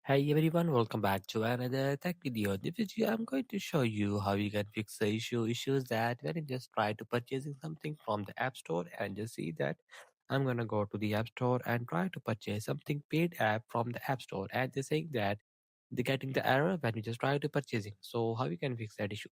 Hey everyone, welcome back to another tech video. In this video, I'm going to show you how you can fix the issues that when you just try to purchasing something from the App Store and just see that I'm gonna go to the App Store and try to purchase something paid app from the App Store and just saying that they're getting the error when you just try to purchasing. So how you can fix that issue?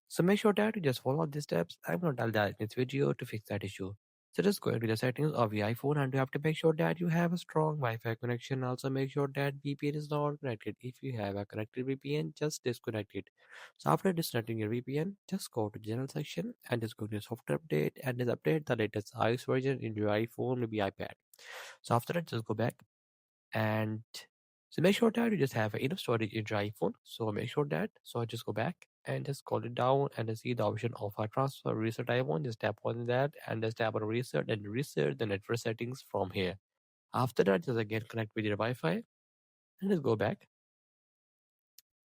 So make sure that you just follow these steps. I'm going to tell that in this video to fix that issue. So just go into the settings of your iPhone and you have to make sure that you have a strong Wi-Fi connection. Also make sure that VPN is not connected. If you have a connected VPN, just disconnect it. So after disconnecting your VPN, just go to general section and just go to software update and just update the latest iOS version in your iPhone, maybe iPad. So after that, just go back and so make sure that you just have enough storage in your iPhone. So make sure that. So I just go back and just scroll it down and just see the option of a transfer reset iPhone. Just tap on that and just tap on reset and reset the network settings from here. After that, just again connect with your Wi-Fi and just go back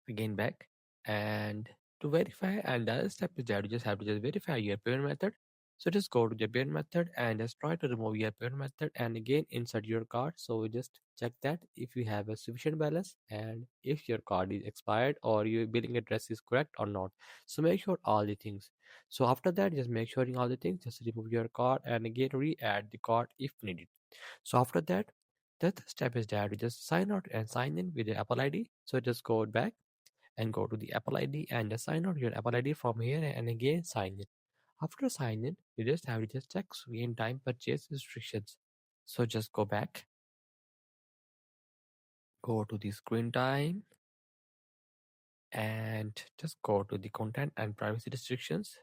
again back and to verify and the other step is that you just have to just verify your payment method. So just go to the payment method and just try to remove your payment method and again insert your card. So just check that if you have a sufficient balance and if your card is expired or your billing address is correct or not. So make sure all the things. So after that, just make sure in all the things, just remove your card and again re-add the card if needed. So after that, the third step is that you just sign out and sign in with the Apple ID. So just go back and go to the Apple ID and just sign out your Apple ID from here and again sign in. After sign in, you just have to just check screen time purchase restrictions. So just go back, go to the screen time and just go to the content and privacy restrictions.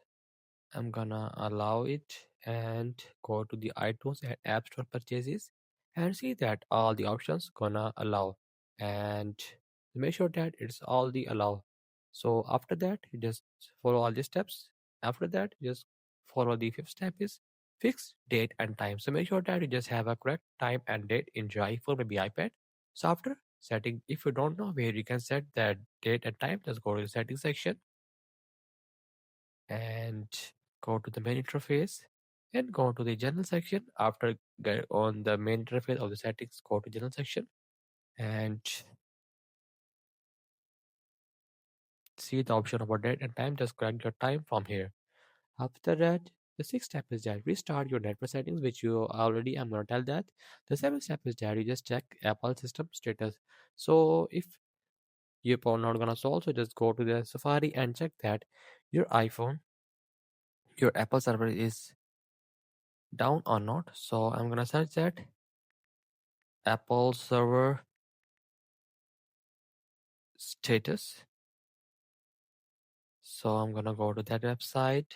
I'm gonna allow it and go to the iTunes and App Store purchases and see that all the options gonna allow and make sure that it's all the allow. So after that, you just follow all the steps. After that, just follow the fifth step is fix date and time. So make sure that you just have a correct time and date in your iPhone, maybe iPad. So after setting, if you don't know where you can set that date and time, just go to the settings section and go to the main interface and go to the general section. After get on the main interface of the settings, go to general section and see the option about date and time. Just correct your time from here. After that, the sixth step is that restart your network settings, which you already I'm gonna tell that. The seventh step is that you just check Apple system status. So if you're not gonna solve, so just go to the Safari and check that your iPhone, your Apple server is down or not. So I'm gonna search that Apple server status. So I'm gonna go to that website,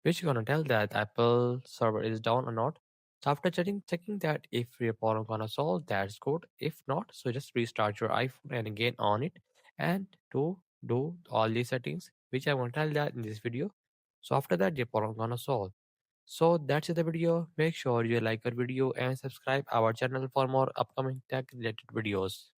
which is gonna tell that Apple server is down or not. So after checking that if your problem gonna solve, that's good. If not, so just restart your iPhone and again on it and to do all these settings, which I want to tell that in this video. So after that, your problem gonna solve. So that's it the video. Make sure you like our video and subscribe our channel for more upcoming tech related videos.